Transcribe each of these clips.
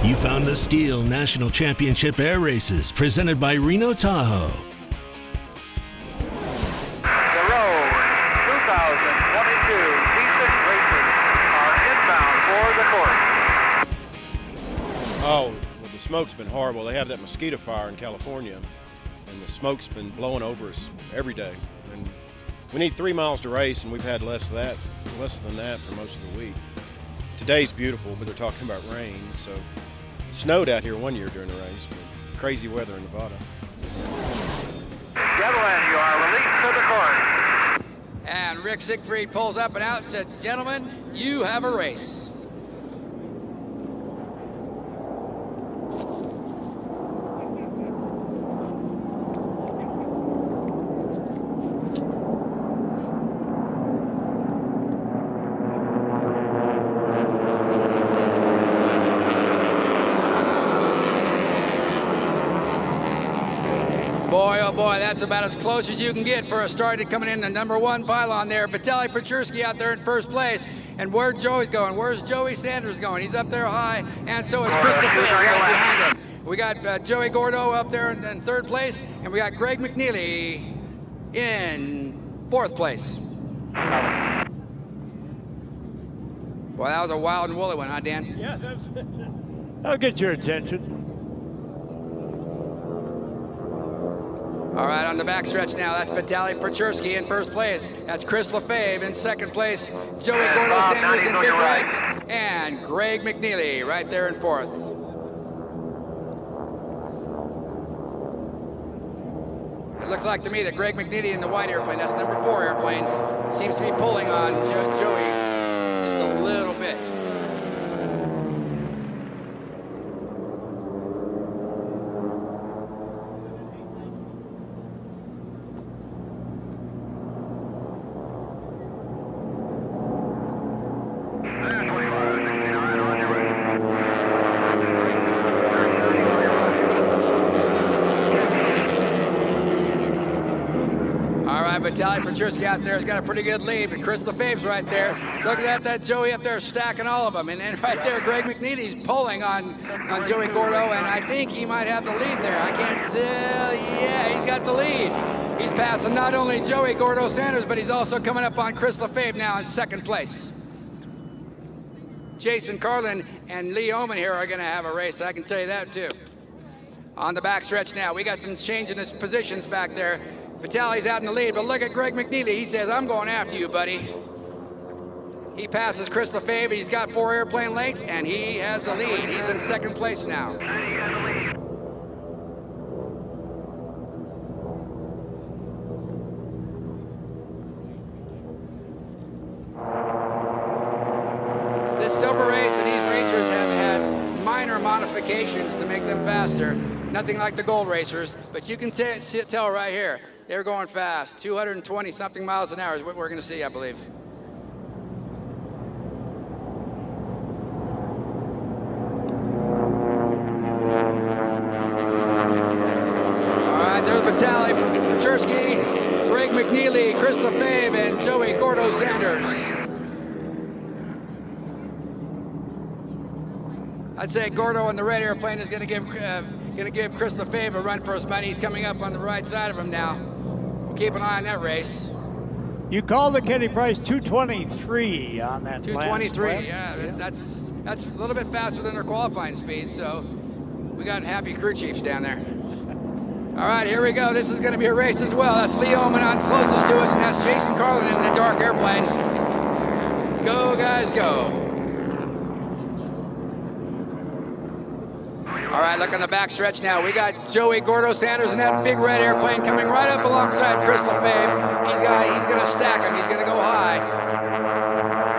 You found the STIHL National Championship Air Races presented by Reno-Tahoe. The road 2022 T-6 races are inbound for the course. Oh, well, the smoke's been horrible. They have that mosquito fire in California, and the smoke's been blowing over us every day. And we need 3 miles to race, and we've had less than that for most of the week. Today's beautiful, but they're talking about rain, so it snowed out here one year during the race, but crazy weather in Nevada. Gentlemen, you are released to the course. And Rick Siegfried pulls up and out and said, "Gentlemen, you have a race." Boy, oh boy, that's about as close as you can get for a start coming in the #1 pylon there. Vitaly Pechursky out there in first place. And where Joey's going? Where's Joey Sanders going? He's up there high, and so is Christopher right behind him. We got Joey Gordo up there in third place, and we got Greg McNeely in fourth place. Boy, that was a wild and woolly one, huh, Dan? Yeah, that'll get your attention. All right, on the backstretch now, that's Vitaly Pechursky in first place. That's Chris Lefebvre in second place. Joey Gordo Sanders in big right. And Greg McNeely right there in fourth. It looks like to me that Greg McNeely in the white airplane, that's #4 airplane, seems to be pulling on Joey just a little bit. Vitaly Pechursky out there has got a pretty good lead, but Chris Lefebvre's right there. Look at that Joey up there stacking all of them. And then right there, Greg McNeely's pulling on Joey Gordo, and I think he might have the lead there. I can't tell. Yeah, he's got the lead. He's passing not only Joey Gordo Sanders, but he's also coming up on Chris Lefebvre now in second place. Jason Carlin and Lee Oman here are going to have a race, I can tell you that too. On the backstretch now, we got some change in his positions back there. Vitaly's out in the lead, but look at Greg McNeely. He says, "I'm going after you, buddy." He passes Chris Lefebvre. He's got 4 airplane length, and he has the lead. He's in second place now. This silver race and these racers have had minor modifications to make them faster. Nothing like the gold racers, but you can tell right here. They're going fast. 220-something miles an hour is what we're going to see, I believe. All right, there's Vitaly Pechursky, Greg McNeely, Chris Lefebvre, and Joey Gordo Sanders. I'd say Gordo in the red airplane is going to give Chris Lefebvre a run for his money. He's coming up on the right side of him now. We'll keep an eye on that race. You called the Kenny Price 223 on that 223, yeah. That's a little bit faster than their qualifying speed, so we got happy crew chiefs down there. All right, here we go. This is going to be a race as well. That's Lee Oman on closest to us, and that's Jason Carlin in the dark airplane. Go, guys, go. All right, look on the backstretch now. We got Joey Gordo Sanders in that big red airplane coming right up alongside Chris Lefebvre. He's going to stack him. He's going to go high.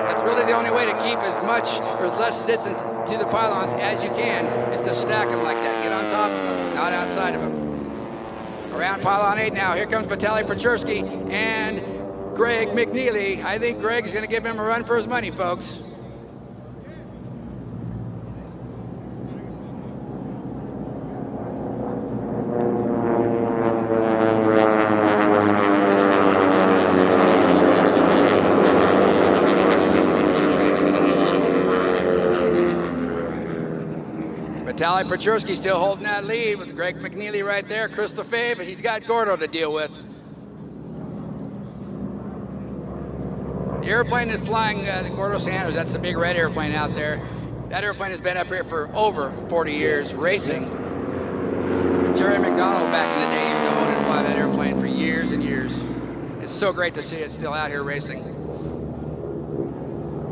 That's really the only way to keep as much or as less distance to the pylons as you can is to stack them like that. Get on top of them, not outside of them. Around pylon 8 now. Here comes Vitaly Pechursky and Greg McNeely. I think Greg's going to give him a run for his money, folks. Vitaly Pechursky still holding that lead with Greg McNeely right there, Chris Lefebvre, but he's got Gordo to deal with. The airplane is flying Gordo Sanders. That's the big red airplane out there. That airplane has been up here for over 40 years racing. Jerry McDonald back in the day used to own and fly that airplane for years and years. It's so great to see it still out here racing.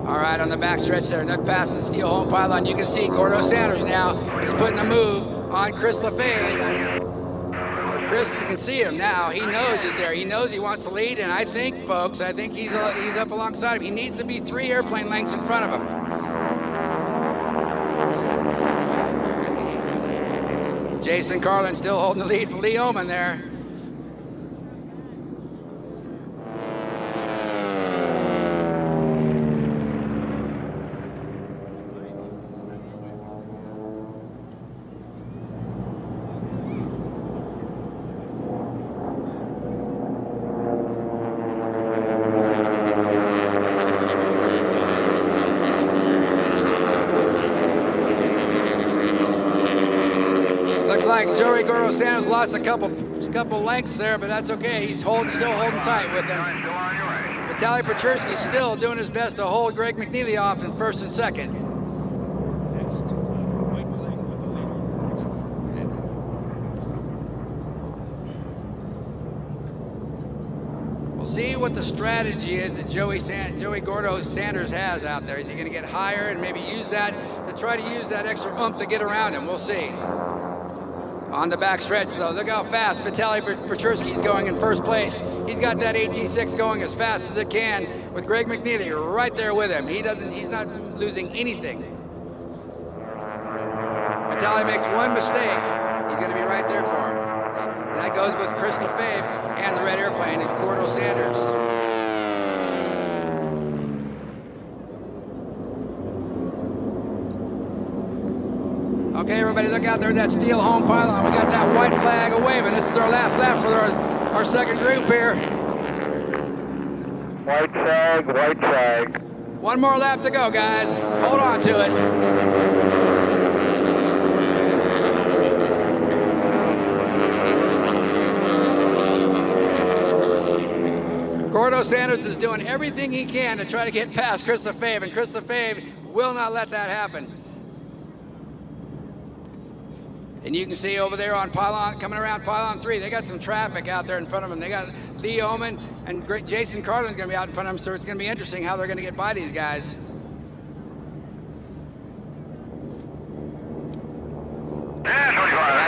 All right, on the back stretch there, look past the steel home pylon. You can see Gordo Sanders now. He's putting the move on Chris Lefebvre. Chris, you can see him now. He knows he's there. He knows he wants to lead, and I think, folks, he's up alongside him. He needs to be 3 airplane lengths in front of him. Jason Carlin still holding the lead from Lee Oman there. Joey Gordo Sanders lost a couple lengths there, but that's okay. He's still holding tight with him. Vitaly Pechursky still doing his best to hold Greg McNeely off in first and second. We'll see what the strategy is that Joey Gordo Sanders has out there. Is he going to get higher and maybe use that to try to use that extra oomph to get around him? We'll see. On the back stretch, though, look how fast Vitaly Pechursky is going in first place. He's got that T-6 going as fast as it can with Greg McNeely right there with him. He's not losing anything. Vitaly makes one mistake, he's going to be right there for him. And that goes with Chris Lefebvre and the red airplane, Gordo Sanders. Okay, everybody, look out there at that steel home pylon. We got that white flag waving. This is our last lap for our second group here. White flag, white flag. One more lap to go, guys. Hold on to it. Gordo Sanders is doing everything he can to try to get past Chris Lefebvre, and Chris Lefebvre will not let that happen. And you can see over there on pylon, coming around pylon 3, they got some traffic out there in front of them. They got Lee Oman and Jason Carlin's going to be out in front of them, so it's going to be interesting how they're going to get by these guys. Yeah, 25.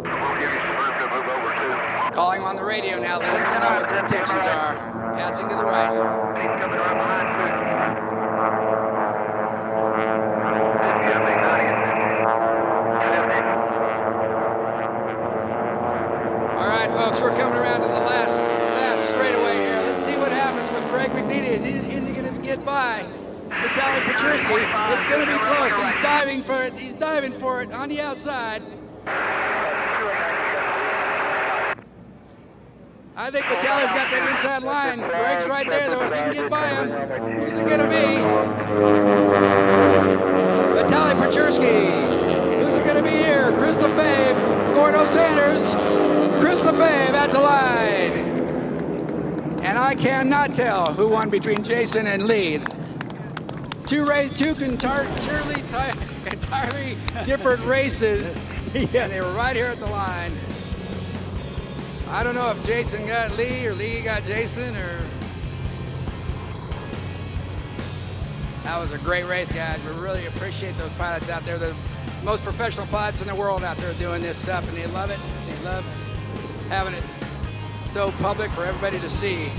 We'll give you some room to move over too. Calling on the radio now, letting them know what their intentions are. Passing to the right. He's coming right behind you. All right, folks, we're coming around to the last straightaway here. Let's see what happens with Greg McNeely. Is he going to get by Vitaly Pechursky? It's going to be close. He's diving for it. He's diving for it on the outside. I think Vitaly's got that inside line. Greg's right there, though, if he can get by him. Who's it going to be? Vitaly Pechursky. Who's it going to be here? Chris Lefebvre, Gordo Sanders, Chris Lefebvre at the line. And I cannot tell who won between Jason and Lee. Two entirely different races, and they were right here at the line. I don't know if Jason got Lee or Lee got Jason, or... That was a great race, guys. We really appreciate those pilots out there. They're the most professional pilots in the world out there doing this stuff, and they love it. They love having it so public for everybody to see.